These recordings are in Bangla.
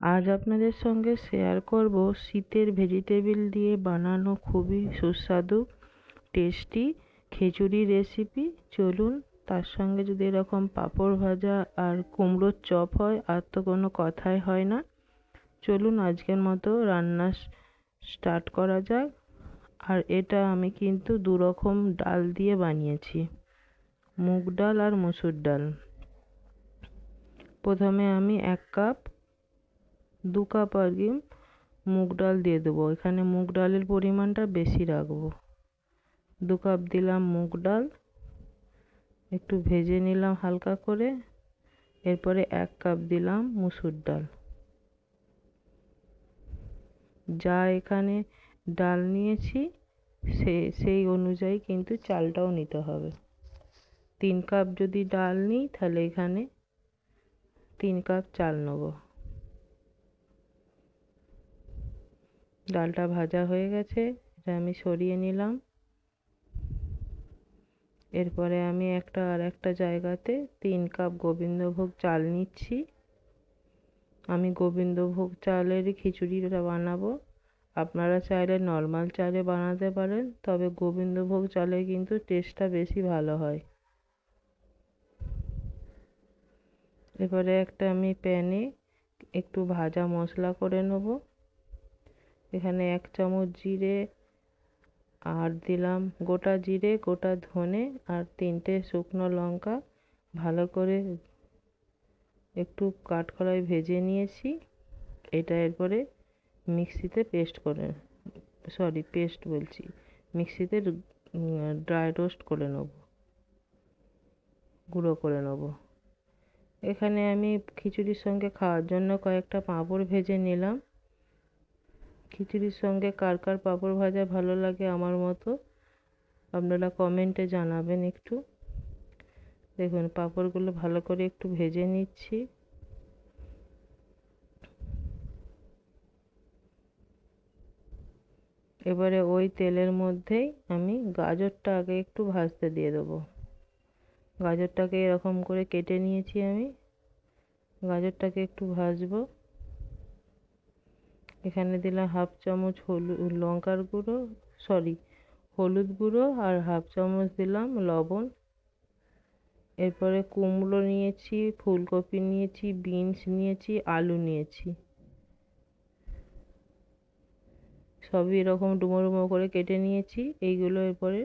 আজ আপনাদের সঙ্গে শেয়ার করব শীতের ভেজিটেবিল দিয়ে বানানো খুবই সুস্বাদু টেস্টি খিচুড়ি রেসিপি। চলুন, তার সঙ্গে যদি এরকম পাঁপড় ভাজা আর কুমড়োর চপ হয় আর তো কোনো কথাই হয় না। চলুন আজকের মতো রান্না স্টার্ট করা যাক। আর এটা আমি কিন্তু দু রকম ডাল দিয়ে বানিয়েছি, মুগ ডাল আর মসুর ডাল। প্রথমে আমি 2 কাপ আর কি মুগ ডাল দিয়ে দেবো। এখানে মুগ ডালের পরিমাণটা বেশি রাখবো। 2 কাপ দিলাম মুগ ডাল, একটু ভেজে নিলাম হালকা করে। এরপরে 1 কাপ দিলাম মসুর ডাল। যা এখানে ডাল নিয়েছি সেই অনুযায়ী কিন্তু চালটাও নিতে হবে। 3 কাপ যদি ডাল নিই তাহলে এখানে 3 কাপ চাল নেব। ডালটা ভাজা হয়ে গেছে, এটা আমি সরিয়ে নিলাম। এরপরে আমি আর একটা জায়গাতে 3 কাপ গোবিন্দভোগ চাল নিচ্ছি। আমি গোবিন্দভোগ চালেরই খিচুড়িটা বানাবো। আপনারা চাইলে নর্মাল চালে বানাতে পারেন, তবে গোবিন্দভোগ চালে কিন্তু টেস্টটা বেশি ভালো হয়। এবারে আমি প্যানে একটু ভাজা মশলা করে নেব। এখানে 1 চামচ জিরে আর দিলাম গোটা জিরে, গোটা ধনে আর 3টে শুকনো লঙ্কা ভালো করে একটু কাঠখোলায় ভেজে নিয়েছি। এটা এরপরে মিক্সিতে মিক্সিতে ড্রাই রোস্ট করে নেব, গুঁড়ো করে নেব। এখানে আমি খিচুড়ির সঙ্গে খাওয়ার জন্য কয়েকটা পাঁপড় ভেজে নিলাম। খিচুড়ির সঙ্গে কার কার পাঁপড় ভাজা ভালো লাগে আমার মতো, আপনারা কমেন্টে জানাবেন একটু। দেখুন পাঁপড়গুলো ভালো করে একটু ভেজে নিচ্ছি। এবারে ওই তেলের মধ্যেই আমি গাজরটা আগে একটু ভাজতে দিয়ে দেবো। গাজরটাকে এরকম করে কেটে নিয়েছি আমি, গাজরটাকে একটু ভাজবো। এখানে দিলাম 1/2 চামচ হলুদ গুঁড়ো আর 1/2 চামচ দিলাম লবণ। এরপরে কুমড়ো নিয়েছি, ফুলকপি নিয়েছি, বিনস নিয়েছি, আলু নিয়েছি, সবই এরকম ডুমো ডুমো করে কেটে নিয়েছি। এইগুলো এরপরে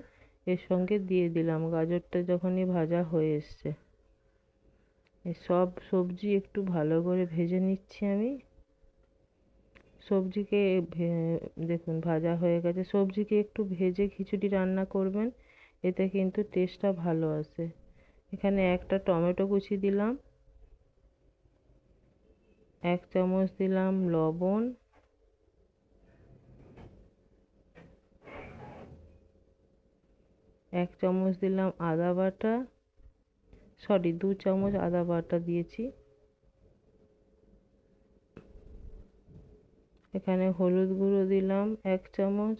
এর সঙ্গে দিয়ে দিলাম গাজরটা যখনই ভাজা হয়ে এসছে। সব সবজি একটু ভালো করে ভেজে নিচ্ছি আমি। সবজিকে দেখুন ভাজা হয়ে গেছে। সবজিকে একটু ভেজে খিচুড়ি রান্না করবেন, এতে কিন্তু টেস্টটা ভালো আসে। এখানে একটা টমেটো কুচি দিলাম, 1 চামচ দিলাম লবণ, 1 চামচ দিলাম আদা বাটা, 2 চামচ আদা বাটা দিয়েছি। এখানে হলুদ গুঁড়ো দিলাম 1 চামচ,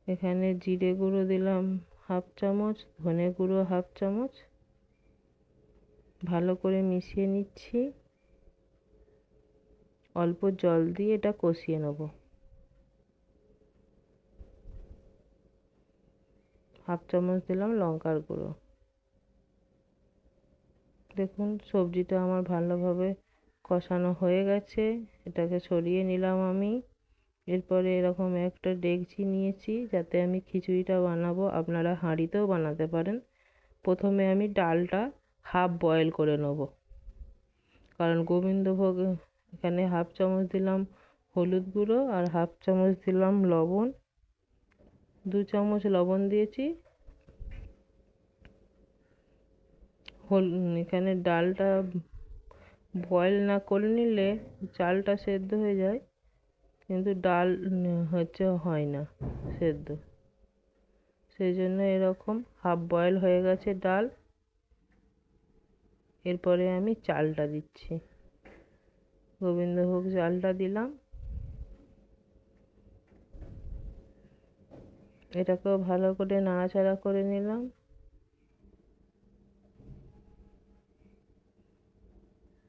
এখানে জিরে গুঁড়ো দিলাম 1/2 চামচ, ধনে গুঁড়ো 1/2 চামচ। ভালো করে মিশিয়ে নিচ্ছি। অল্প জল দিয়ে এটা কষিয়ে নেব। 1/2 চামচ দিলাম লঙ্কার গুঁড়ো। দেখুন সবজিটা আমার ভালোভাবে কষানো হয়ে গেছে, এটাকে সরিয়ে নিলাম আমি। এরপরে এরকম একটা ডেকচি নিয়েছি, যাতে আমি খিচুড়িটা বানাবো। আপনারা হাঁড়িতেও বানাতে পারেন। প্রথমে আমি ডালটা হাফ বয়েল করে নেব, কারণ গোবিন্দভোগ এখানে 1/2 চামচ দিলাম হলুদ গুঁড়ো আর 1/2 চামচ দিলাম লবণ, 2 চামচ লবণ দিয়েছি। এখানে ডালটা বয়েল না করে নিলে চালটা সেদ্ধ হয়ে যায়, কিন্তু ডাল হয় না সেদ্ধ। সেই জন্য এরকম হাফ বয়েল হয়ে গেছে ডাল। এরপরে আমি চালটা দিচ্ছি, গোবিন্দভোগ চালটা দিলাম। এটাকেও ভালো করে নাড়াচাড়া করে নিলাম।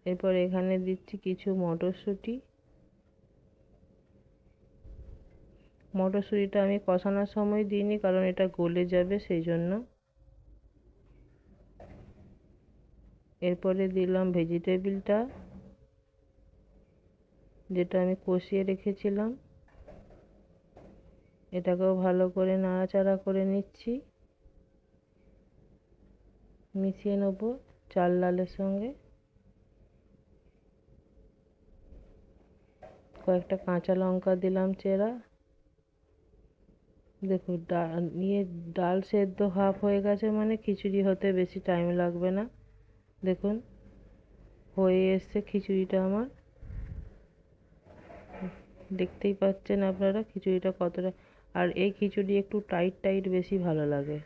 এরপর এখানে দিচ্ছি কিছু মটরশুঁটি, মটরশুঁটিটা আমি কষানোর সময় দিইনি, কারণ এটা গলে যাবে সেই জন্য। এরপরে দিলাম ভেজিটেবিলটা, যেটা আমি কষিয়ে রেখেছিলাম। এটাকেও ভালো করে নাড়াচাড়া করে নিচ্ছি, মিশিয়ে নেব চাল ডালের সঙ্গে। কয়েকটা কাঁচা লঙ্কা দিলাম চেরা। দেখুন ডাল সেদ্ধ হাফ হয়ে গেছে, মানে খিচুড়ি হতে বেশি টাইম লাগবে না। দেখুন হয়ে এসছে খিচুড়িটা আমার, দেখতেই পাচ্ছেন আপনারা খিচুড়িটা কতটা। আর এই খিচুড়ি একটু টাইট টাইট বেশি ভালো লাগে,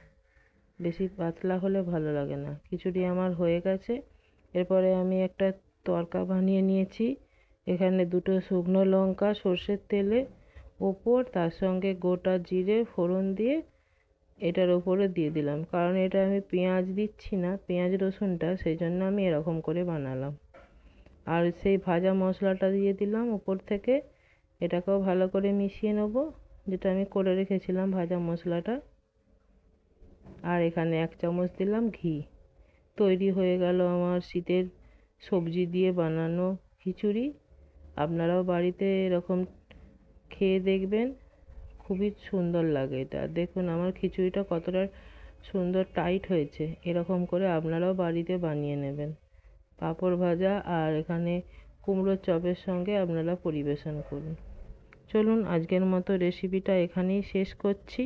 বেশি পাতলা হলে ভালো লাগে না। খিচুড়ি আমার হয়ে গেছে। এরপরে আমি একটা তড়কা বানিয়ে নিয়েছি। এখানে দুটো শুকনো লঙ্কা সর্ষের তেলে ওপর, তার সঙ্গে গোটা জিরে ফোড়ন দিয়ে এটার ওপরে দিয়ে দিলাম, কারণ এটা আমি পেঁয়াজ দিচ্ছি না, পেঁয়াজ রসুনটা, সেই জন্য আমি এরকম করে বানালাম। আর সেই ভাজা মশলাটা দিয়ে দিলাম ওপর থেকে। এটাকেও ভালো করে মিশিয়ে নেব, যেটা আমি করে রেখেছিলাম ভাজা মশলাটা। আর এখানে 1 চামচ দিলাম ঘি। তৈরি হয়ে গেল আমার শীতের সবজি দিয়ে বানানো খিচুড়ি। আপনারাও বাড়িতে এরকম খেয়ে দেখবেন, খুবই সুন্দর লাগে এটা। দেখুন আমার খিচুড়িটা কতটা সুন্দর টাইট হয়েছে। এরকম করে আপনারাও বাড়িতে বানিয়ে নেবেন। পাঁপড় ভাজা আর এখানে কুমড়োর চপের সঙ্গে আপনারা পরিবেশন করুন। চলুন আজকের মতো রেসিপিটা এখানেই শেষ করছি।